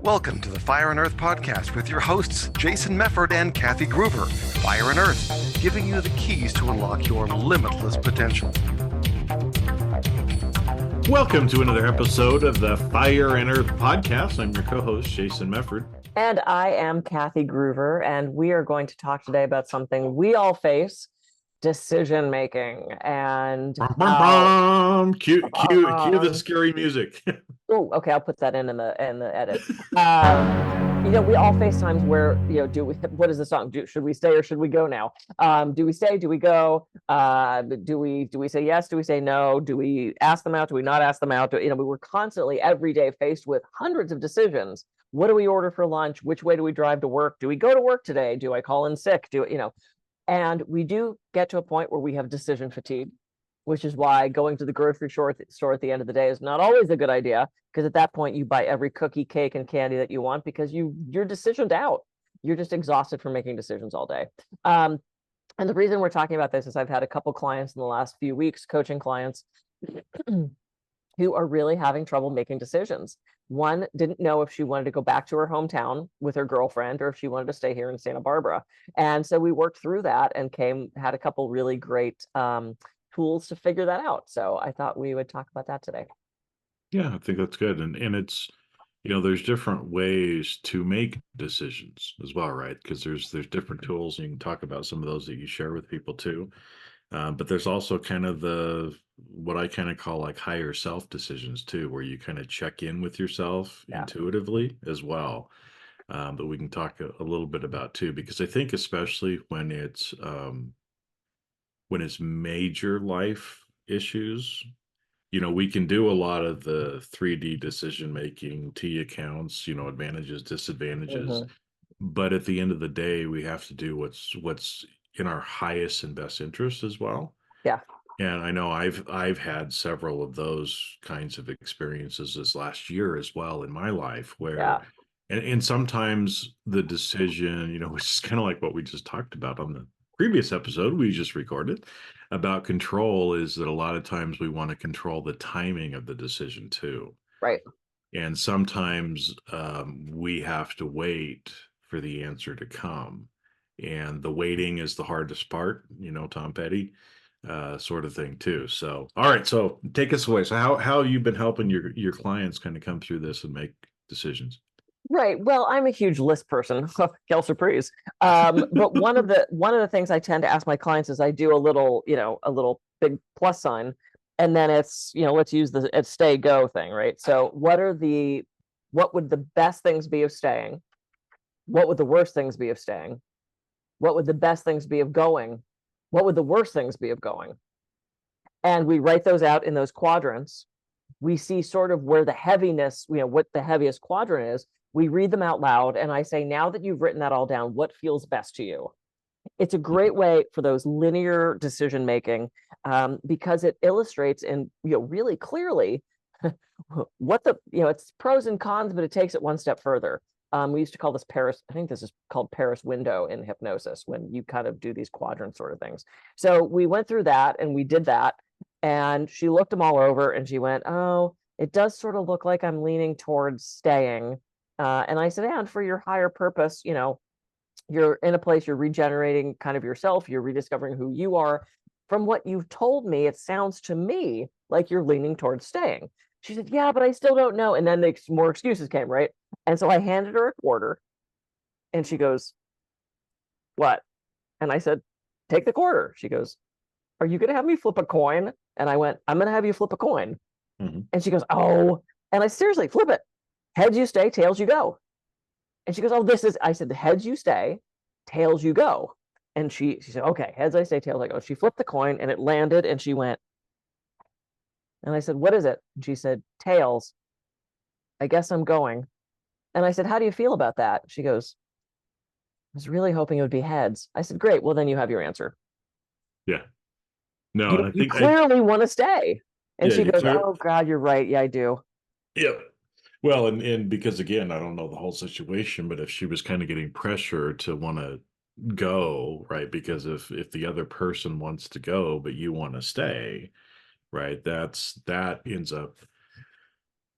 Welcome to the Fire and Earth podcast with your hosts, Jason Mefford and Kathy Groover. Fire and Earth, giving you the keys to unlock your limitless potential. Welcome to another episode of the Fire and Earth podcast. I'm your co-host, Jason Mefford. And I am Kathy Groover, and we are going to talk today about something we all face, decision making. And Cue the scary music. Oh, okay, I'll put that in the edit. We all face times where, what is the song? Should we stay or should we go now? Do we stay? Do we go? Do we say yes? Do we say no? Do we ask them out? Do we not ask them out? We were constantly every day faced with hundreds of decisions. What do we order for lunch? Which way do we drive to work? Do we go to work today? Do I call in sick? And we do get to a point where we have decision fatigue, which is why going to the grocery store at the end of the day is not always a good idea, because at that point you buy every cookie, cake, and candy that you want because you're decisioned out. You're just exhausted from making decisions all day. And the reason we're talking about this is I've had a couple clients in the last few weeks, coaching clients, who are really having trouble making decisions. One didn't know if she wanted to go back to her hometown with her girlfriend or if she wanted to stay here in Santa Barbara. And so we worked through that and had a couple really great tools to figure that out. So I thought we would talk about that today. Yeah, I think that's good. And it's, there's different ways to make decisions as well, right? Because there's different tools, and you can talk about some of those that you share with people too. But there's also kind of what I kind of call like higher self decisions too, where you kind of check in with yourself intuitively as well. But we can talk a little bit about too, because I think especially when it's major life issues, we can do a lot of the 3D decision making, T accounts, advantages, disadvantages. Mhm. But at the end of the day, we have to do what's in our highest and best interest as well. Yeah. And I know I've had several of those kinds of experiences this last year as well in my life where and sometimes the decision, which is kind of like what we just talked about on the previous episode we just recorded about control, is that a lot of times we want to control the timing of the decision too. Right. And sometimes we have to wait for the answer to come. And the waiting is the hardest part, Tom Petty sort of thing too. So, all right. So take us away. So how have you been helping your clients kind of come through this and make decisions? Right. Well, I'm a huge list person. Quelle surprise. But one of the things I tend to ask my clients is I do a little big plus sign, and then it's, let's use the stay go thing, right? So what would the best things be of staying? What would the worst things be of staying? What would the best things be of going? What would the worst things be of going? And we write those out in those quadrants. We see sort of where the heaviness, what the heaviest quadrant is. We read them out loud, and I say, now that you've written that all down, what feels best to you? It's a great way for those linear decision making, because it illustrates and really clearly what it's pros and cons, but it takes it one step further. We used to call this Paris. I think this is called Paris window in hypnosis, when you kind of do these quadrant sort of things. So we went through that and we did that, and she looked them all over and she went, "Oh, it does sort of look like I'm leaning towards staying." And I said, "And for your higher purpose, you're in a place, you're regenerating kind of yourself, you're rediscovering who you are. From what you've told me, it sounds to me like you're leaning towards staying." She said, "Yeah, but I still don't know." And then more excuses came, right? And so I handed her a quarter, and she goes, "What?" And I said, "Take the quarter." She goes, "Are you going to have me flip a coin?" And I went, "I'm going to have you flip a coin." Mm-hmm. And she goes, "Oh," and I seriously, "Flip it. Heads you stay, tails you go." And she goes, "Oh, I said, the heads you stay, tails you go." And she said, "Okay, heads I stay, tails I go." She flipped the coin and it landed, and she went, and I said, "What is it?" And she said, "Tails. I guess I'm going." And I said, "How do you feel about that?" She goes, "I was really hoping it would be heads." I said, "Great. Well, then you have your answer." Yeah. No, and I You think clearly want to stay. And Yeah, she goes, "Oh God, you're right. Yeah, I do." Yep. Well, and because again, I don't know the whole situation, but if she was kind of getting pressure to want to go, right? Because if the other person wants to go, but you want to stay, right? That ends up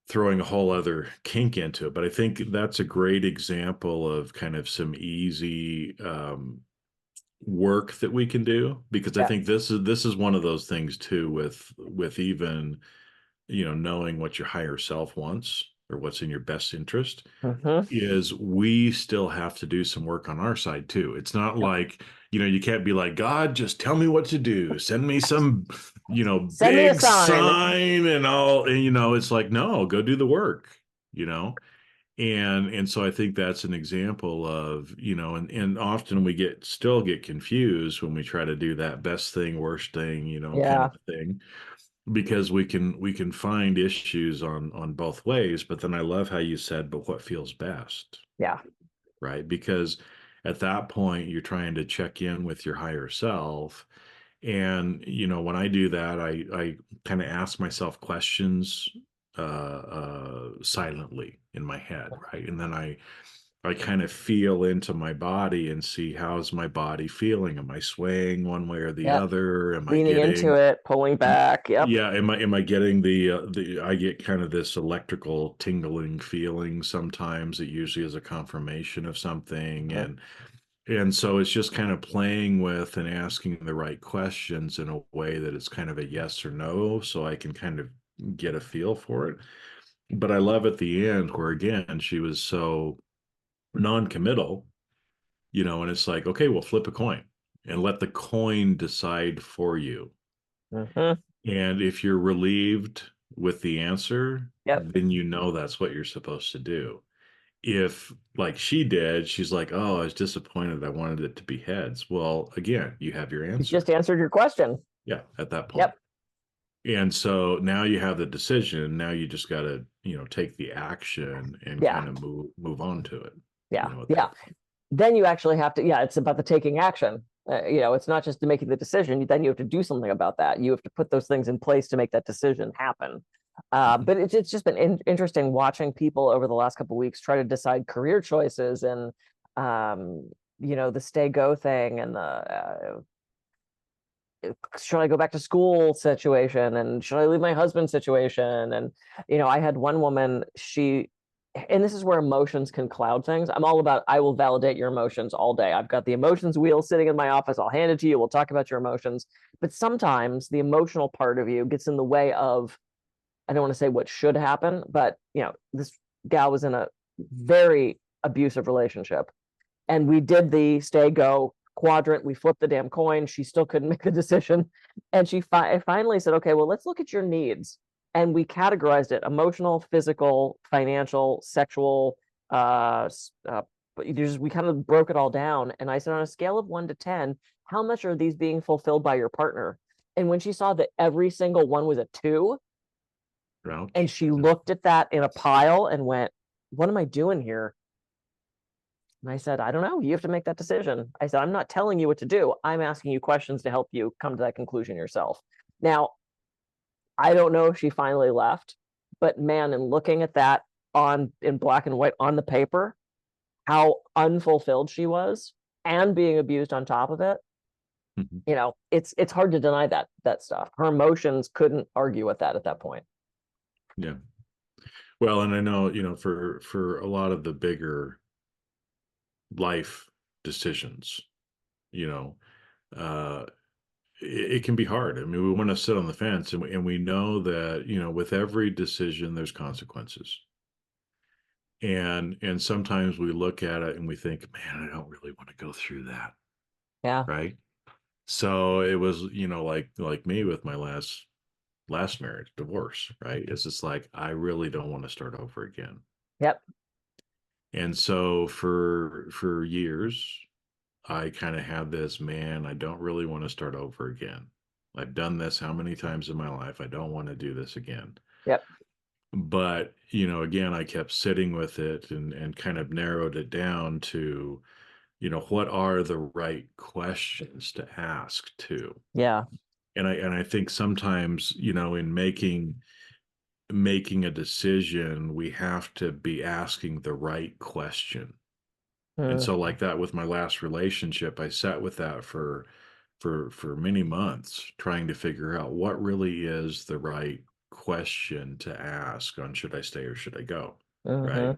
throwing a whole other kink into it. But I think that's a great example of kind of some easy work that we can do, because I Yeah. think this is one of those things too, with even, knowing what your higher self wants or what's in your best interest, Hmm. is we still have to do some work on our side too. It's not Yep. like, you can't be like, God, just tell me what to do. Send me some, Send me a big sign. sign and it's like, no, go do the work, you know? And so I think that's an example of, and often we still get confused when we try to do that best thing, worst thing, kind Yeah. of a thing, because we can find issues on both ways. But then I love how you said, but what feels best, Yeah. right? Because at that point you're trying to check in with your higher self. And when I do that, I kind of ask myself questions silently in my head, right? And then I kind of feel into my body and see, how's my body feeling? Am I swaying one way or the Yep. other? Am I Leaning into getting, it, pulling back. Yep. yeah, am I getting the I get kind of this electrical tingling feeling sometimes. It usually is a confirmation of something. Mhm. And so it's just kind of playing with and asking the right questions in a way that it's kind of a yes or no, so I can kind of get a feel for it. But I love at the end where, again, she was so non-committal, and it's like, okay, well, flip a coin and let the coin decide for you. Mhm. And if you're relieved with the answer, Yep. then that's what you're supposed to do. If, like she did, she's like, oh, I was disappointed, I wanted it to be heads. Well, again, you have your You just answer. answered your question. Yeah, at that point. Yep. And so now you have the decision. Now you just got to, take the action and Yeah. kind of move on to it. Yeah. At Yeah. that point. Then you actually have to, yeah, it's about the taking action. It's not just making the decision. Then you have to do something about that. You have to put those things in place to make that decision happen. Mhm. But it's just been interesting watching people over the last couple of weeks try to decide career choices and, the stay go thing and the should I go back to school situation and should I leave my husband situation? And, I had one woman, and this is where emotions can cloud things. I'm all about, I will validate your emotions all day. I've got the emotions wheel sitting in my office. I'll hand it to you. We'll talk about your emotions. But sometimes the emotional part of you gets in the way of, I don't want to say what should happen, but, this gal was in a very abusive relationship and we did the stay go quadrant. We flipped the damn coin. She still couldn't make the decision. And she finally said, okay, well, let's look at your needs. And we categorized it: emotional, physical, financial, sexual. We kind of broke it all down. And I said, on a scale of 1 to 10, how much are these being fulfilled by your partner? And when she saw that every single one was a 2, and Ouch. she Yeah. looked at that in a pile and went, what am I doing here? And I said, I don't know. You have to make that decision. I said, I'm not telling you what to do. I'm asking you questions to help you come to that conclusion yourself. Now, I don't know if she finally left, but man, in looking at that in black and white on the paper, how unfulfilled she was and being abused on top of it, Mhm. it's hard to deny that stuff. Her emotions couldn't argue with that at that point. Yeah. Well, and I know, for a lot of the bigger life decisions, you know, uh, it can be hard. I mean, we want to sit on the fence, and we know that, with every decision, there's consequences. And sometimes we look at it and we think, man, I don't really want to go through that. Yeah. Right. So it was, like me with my last marriage, divorce, right? It's just like, I really don't want to start over again. Yep. And so for years, I kind of had this, man, I don't really want to start over again. I've done this how many times in my life? I don't want to do this again. Yep. But, again, I kept sitting with it and kind of narrowed it down to, what are the right questions to ask too. Yeah. And I think sometimes, in making a decision, we have to be asking the right question. And Mm. so, like that with my last relationship, I sat with that for many months trying to figure out what really is the right question to ask on should I stay or should I go, Mhm. right?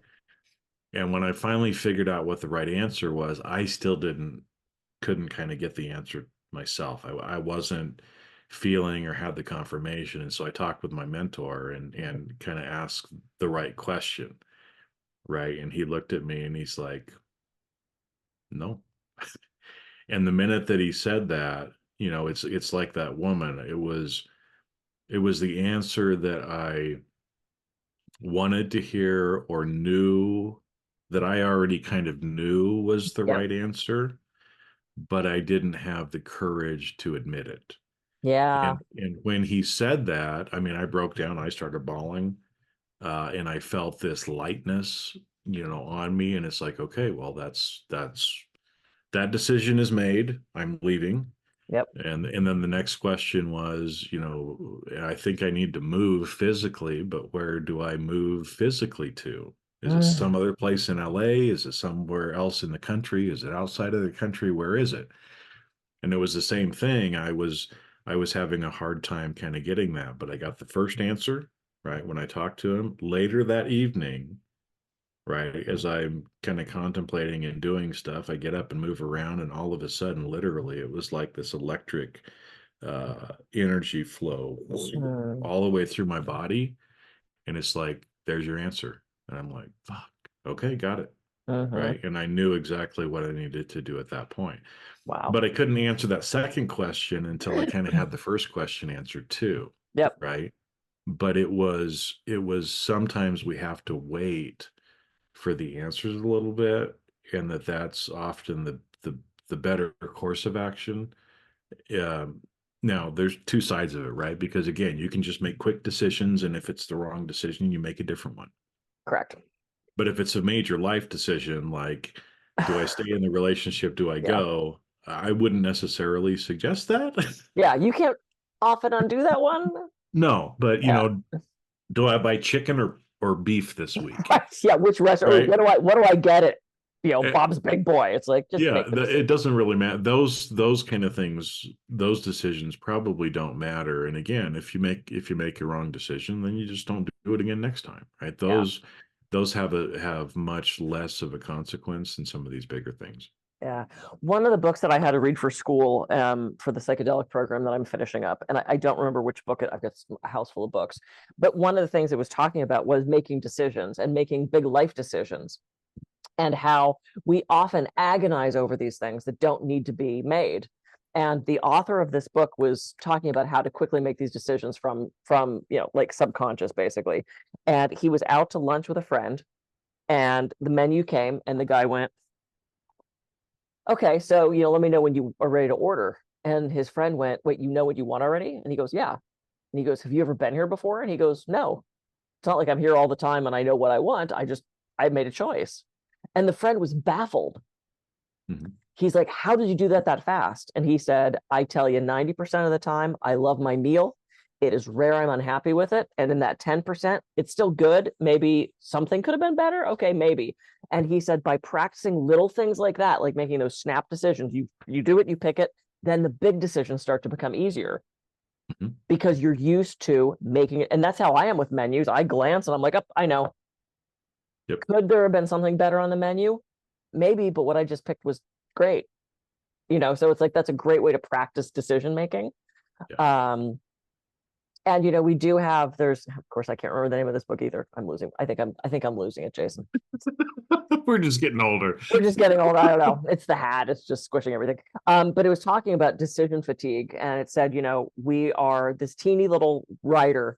And when I finally figured out what the right answer was, I still couldn't kind of get the answer myself. I wasn't feeling or had the confirmation, and so I talked with my mentor and kind of asked the right question, right? And he looked at me and he's like, "No." And the minute that he said that, it's like that woman. It was the answer that I wanted to hear or knew that I already kind of knew was the Yep. right answer, but I didn't have the courage to admit it. Yeah. And when he said that, I mean, I broke down, I started bawling, and I felt this lightness, on me. And it's like, okay, well, that decision is made. I'm leaving. Yep. And then the next question was, I think I need to move physically, but where do I move physically to? Is it some other place in LA? Is it somewhere else in the country? Is it outside of the country? Where is it? And it was the same thing. I was having a hard time kind of getting that, but I got the first answer, right, when I talked to him. Later that evening, right, as I'm kind of contemplating and doing stuff, I get up and move around, and all of a sudden, literally, it was like this electric energy flow Mm. all the way through my body. And it's like, there's your answer. And I'm like, fuck, okay, got it. Mhm. Right. And I knew exactly what I needed to do at that point. Wow. But I couldn't answer that second question until I kind of had the first question answered too. Yep. Right. But it was sometimes we have to wait for the answers a little bit, and that's often the better course of action. Um, Now, there's two sides of it, right? Because again, you can just make quick decisions, and if it's the wrong decision, you make a different one. Correct. But if it's a major life decision, like do I stay in the relationship? Do I Yeah. go? I wouldn't necessarily suggest that. Yeah. You can't often undo that one. No, but Yeah. do I buy chicken or beef this week? Right. Yeah. Which restaurant? Right? What do I get at? Eh, Bob's Big Boy. It's like just Yeah, make the it decision. doesn't really matter. Those kind of things, those decisions probably don't matter. And again, if you make a wrong decision, then you just don't do it again next time, right? Yeah. Those have much less of a consequence than some of these bigger things. Yeah. One of the books that I had to read for school, for the psychedelic program that I'm finishing up, and I don't remember which book I've got a house full of books, but one of the things it was talking about was making decisions and making big life decisions, and how we often agonize over these things that don't need to be made. And the author of this book was talking about how to quickly make these decisions from like subconscious, basically. And he was out to lunch with a friend, and the menu came, and the guy went, okay, so let me know when you are ready to order. And his friend went, wait, you know what you want already? And he goes, yeah. And he goes, have you ever been here before? And he goes, no. It's not like I'm here all the time and I know what I want. I made a choice. And the friend was baffled. Mhm. He's like, how did you do that fast? And he said, I tell you, 90% of the time, I love my meal. It is rare I'm unhappy with it. And in that 10%, it's still good. Maybe something could have been better. Okay, maybe. And he said, by practicing little things like that, like making those snap decisions, you do it, you pick it, then the big decisions start to become easier Mhm. because you're used to making it. And that's how I am with menus. I glance and I'm like, oh, I know. Yep. Could there have been something better on the menu? Maybe, but what I just picked was great. So it's like that's a great way to practice decision making. Yeah. And we do have, there's, of course I can't remember the name of this book either. I think I'm losing it, Jason. We're just getting older. We're just getting old. I don't know. It's the hat. It's just squishing everything. But it was talking about decision fatigue, and it said, we are this teeny little writer.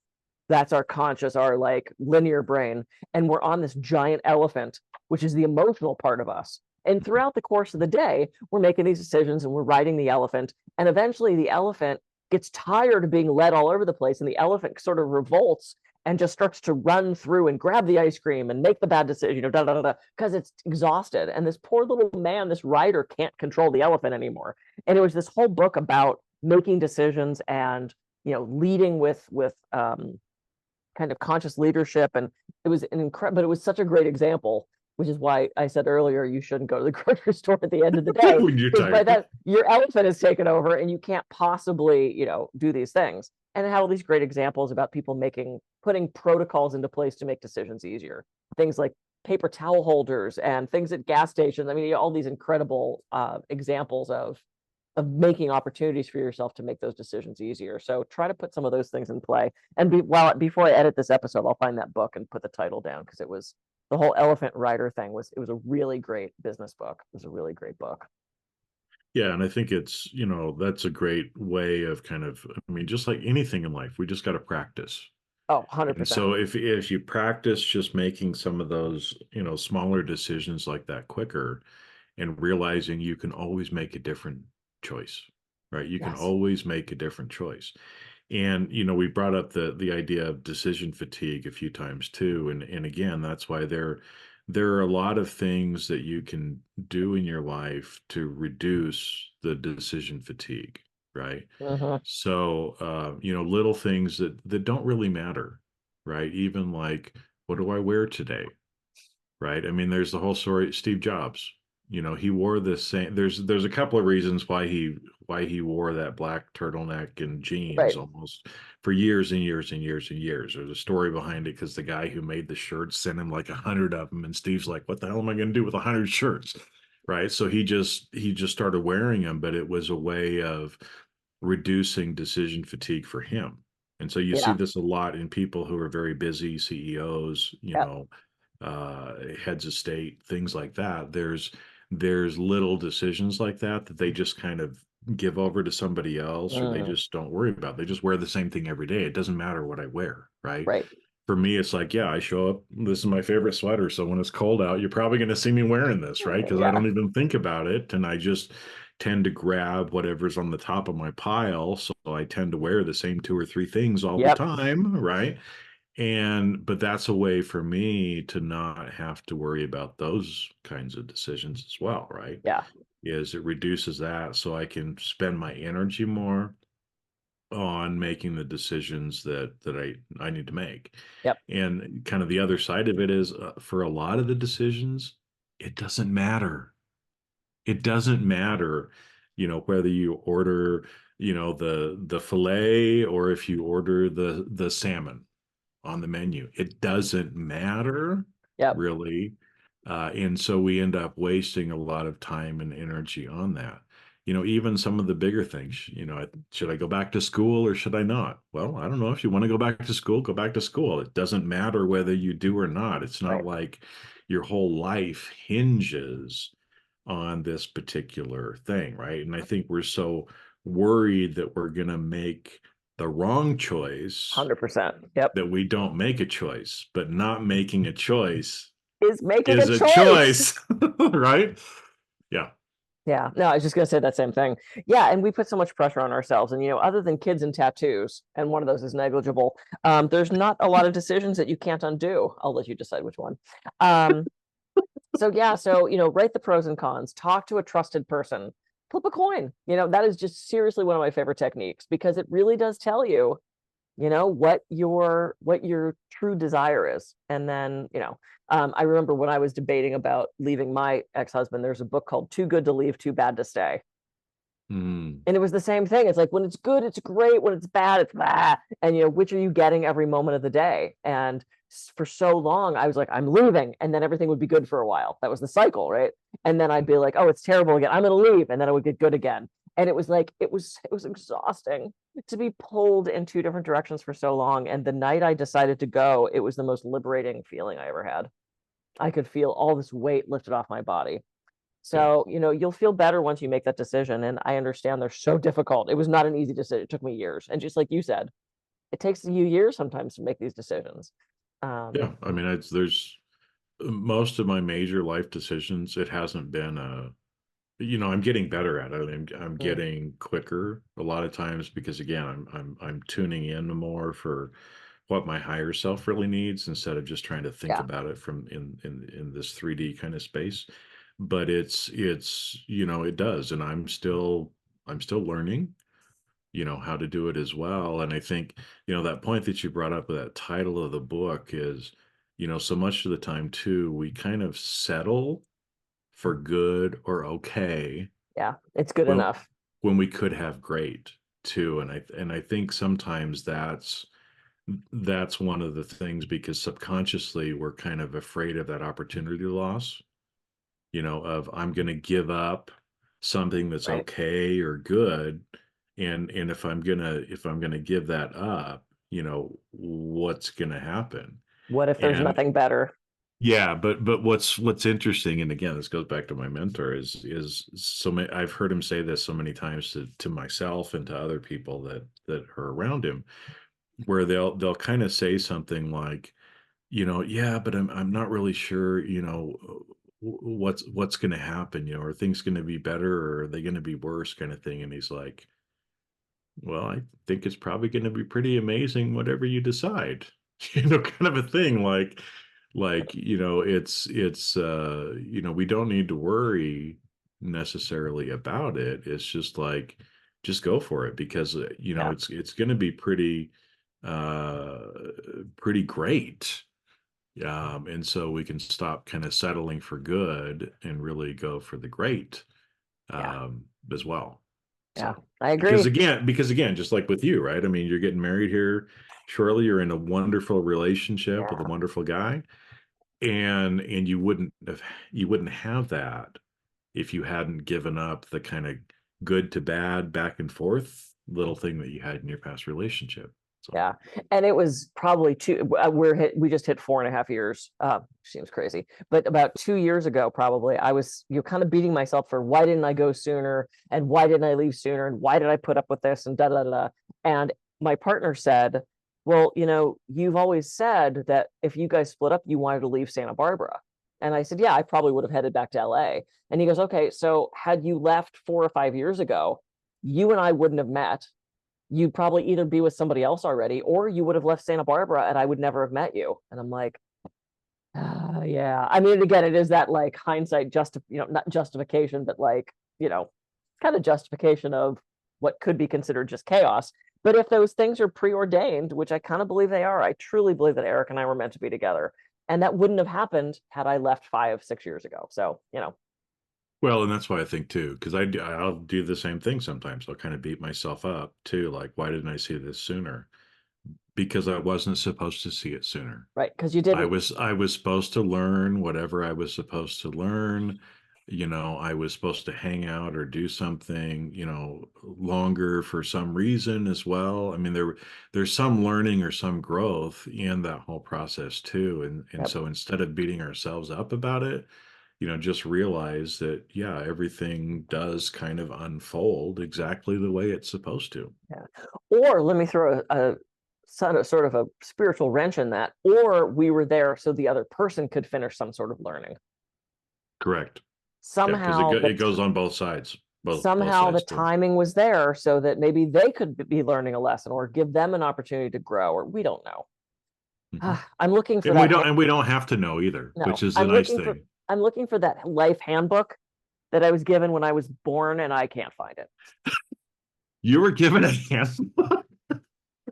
That's our conscious, our like linear brain, and we're on this giant elephant, which is the emotional part of us. And throughout the course of the day, we're making these decisions and we're riding the elephant, and eventually the elephant gets tired of being led all over the place, and the elephant sort of revolts and just starts to run through and grab the ice cream and make the bad decision, because it's exhausted. And this poor little man, this rider, can't control the elephant anymore. And it was this whole book about making decisions and leading with kind of conscious leadership. And it was but it was such a great example, which is why I said earlier you shouldn't go to the grocery store at the end of the day. When you're Because by tired. that your elephant is taken over and you can't possibly do these things. And it had all these great examples about people putting protocols into place to make decisions easier. Things like paper towel holders and things at gas stations. I mean, all these incredible examples of making opportunities for yourself to make those decisions easier. So try to put some of those things in play. And before I edit this episode, I'll find that book and put the title down, because it was the whole elephant rider thing was a really great business book. It was a really great book. Yeah, and I think it's, that's a great way of kind of, I mean, just like anything in life, we just got to practice. Oh, And 100%. so if you practice just making some of those, smaller decisions like that quicker, and realizing you can always make a different choice, right? You can Yes. always make a different choice. And we brought up the idea of decision fatigue a few times too, and again, that's why there are a lot of things that you can do in your life to reduce the decision fatigue, right? Mhm. So little things that don't really matter, right? Even like, what do I wear today? Right? I mean, there's the whole story. Steve Jobs, he wore the same. There's a couple of reasons why he wore that black turtleneck and jeans Right. almost for years and years and years and years. There's a story behind it because the guy who made the shirts sent him like 100 of them, and Steve's like, "What the hell am I going to do with 100 shirts?" Right? So he just started wearing them, but it was a way of reducing decision fatigue for him. And so you see Yeah. this a lot in people who are very busy, CEOs, Yep. heads of state, things like that. There's little decisions like that they just kind of give over to somebody else, or they Mm, just don't worry about. They just wear the same thing every day. It doesn't matter what I wear, right? right. For me, it's like, yeah, I show up. This is my favorite sweater. So when it's cold out, you're probably going to see me wearing this, right? Because I Yeah. don't even think about it. And I just tend to grab whatever's on the top of my pile. So I tend to wear the same two or three things all the Yep. time, right? But that's a way for me to not have to worry about those kinds of decisions as well, right? Yeah. Is it reduces that so I can spend my energy more on making the decisions that I need to make. Yep. And kind of the other side of it is, for a lot of the decisions, it doesn't matter. It doesn't matter, whether you order, the fillet, or if you order the salmon on the menu. It doesn't matter Yep. really. And so we end up wasting a lot of time and energy on that. Even some of the bigger things, should I go back to school or should I not? Well, I don't know. If you want to go back to school, go back to school. It doesn't matter whether you do or not. It's not Right. like your whole life hinges on this particular thing, right? And I think we're so worried that we're going to make the wrong choice 100%. Yep. that we don't make a choice, but not making a choice Is making a is a choice. choice, right? Yeah. Yeah, no, I was just gonna say that same thing. Yeah, and we put so much pressure on ourselves, and other than kids and tattoos, and one of those is negligible. There's not a lot of decisions that you can't undo. I'll let you decide which one. Um, so yeah, so write the pros and cons. Talk to a trusted person. Flip a coin. That is just seriously one of my favorite techniques, because it really does tell you what your true desire is. And then I remember when I was debating about leaving my ex-husband, there's a book called Too Good to Leave, Too Bad to Stay. Mm. And it was the same thing. It's like, when it's good, it's great. When it's bad, it's blah. And which are you getting every moment of the day? And for so long, I was like, I'm leaving, and then everything would be good for a while. That was the cycle, right? And then I'd be like, oh, it's terrible again. I'm going to leave, and then it would get good again. And it was like, it was exhausting to be pulled in two different directions for so long. And the night I decided to go, it was the most liberating feeling I ever had. I could feel all this weight lifted off my body. Yeah. So, you'll feel better once you make that decision. And I understand they're so difficult. It was not an easy decision. It took me years. And just like you said, it takes you years sometimes to make these decisions. Yeah. I mean, there's most of my major life decisions, it hasn't been I'm getting better at it. I'm Mm, getting quicker a lot of times because, again, I'm tuning in more for what my higher self really needs, instead of just trying to think yeah. about it from in this 3D kind of space. But it's it does, and I'm still learning how to do it as well. And I think that point that you brought up with that title of the book is, so much of the time too, we kind of settle for good or okay Yeah. It's good when enough. when we could have great. too. And I think sometimes that's one of the things, because subconsciously we're kind of afraid of that opportunity loss, of I'm going to give up something that's Right. okay or good. And if I'm gonna give that up, what's gonna happen? What if there's And nothing better? yeah, but what's interesting, and again, this goes back to my mentor, is so many, I've heard him say this so many times to myself and to other people that are around him, where they'll kind of say something like, yeah, but I'm not really sure, what's going to happen, are things going to be better, or are they going to be worse, kind of thing. And he's like, well, I think it's probably going to be pretty amazing, whatever you decide, kind of a thing. We don't need to worry necessarily about it. It's just like, just go for it, because, Yeah. it's going to be uh, pretty great. And so we can stop kind of settling for good and really go for the great, Yeah. as well. Yeah. So, I because agree. again, just like with you, right? I mean, you're getting married here shortly. You're in a wonderful relationship with a Yeah. wonderful guy, and you wouldn't have that if you hadn't given up the kind of good to bad, back and forth little thing that you had in your past relationship. So, Yeah. And it was probably we just hit 4.5 years. Seems crazy, but about 2 years ago, probably, I was, kind of beating myself for why didn't I go sooner? And why didn't I leave sooner? And why did I put up with this? And da da da. And my partner said, well, you've always said that if you guys split up, you wanted to leave Santa Barbara. And I said, yeah, I probably would have headed back to LA. And he goes, okay, so had you left 4 or 5 years ago, you and I wouldn't have met. You'd probably either be with somebody else already, or you would have left Santa Barbara and I would never have met you. And I'm like, yeah. I mean, again, it is that like hindsight, not justification, but like, kind of justification of what could be considered just chaos. But if those things are preordained, which I kind of believe they are, I truly believe that Eric and I were meant to be together. And that wouldn't have happened had I left 5, 6 years ago. So, well, and that's why I think too, because I'll do the same thing sometimes. I'll kind of beat myself up too, like, why didn't I see this sooner? Because I wasn't supposed to see it sooner. right. Because you I didn't. was I was supposed to learn whatever I was supposed to learn. I was supposed to hang out or do something, longer for some reason as well. I mean, there's some learning or some growth in that whole process too. And Yep. so instead of beating ourselves up about it, just realize that, yeah, everything does kind of unfold exactly the way it's supposed to. Yeah. Or let me throw a sort of a spiritual wrench in that. Or we were there so the other person could finish some sort of learning. Correct. Yeah, because Somehow it goes on both sides, both somehow the sides too. timing was there so that maybe they could be learning a lesson or give them an opportunity to grow, or we don't know. Mhm. I'm looking for And we that. don't have to know either, No, which is a nice thing. I'm looking for that life handbook that I was given when I was born, and I can't find it. You were given a handbook?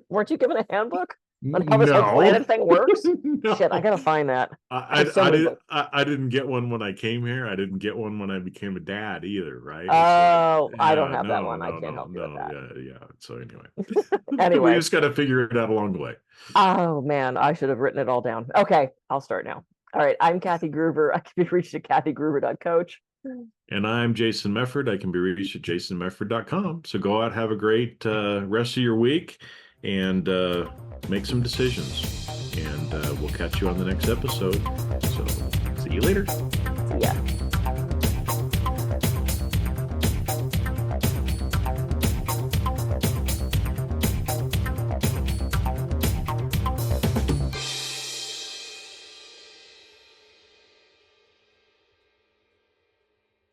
Weren't you given a handbook on how this whole No. planet thing works? No. Shit, I gotta find that. I, have so I, I many didn't books. I didn't get one when I came here. I didn't get one when I became a dad either, right? It's like, Oh, I don't yeah, have that no, one. I no, can't no, help you with no, that. yeah. So anyway, we Anyway, just got to figure it out along the way. oh man, I should have written it all down. Okay, I'll start now. All right, I'm Kathy Groover. I can be reached at kathygruver.coach. And I'm Jason Mefford. I can be reached at jasonmefford.com. So go out, have a great rest of your week, and make some decisions. And we'll catch you on the next episode. So see you later.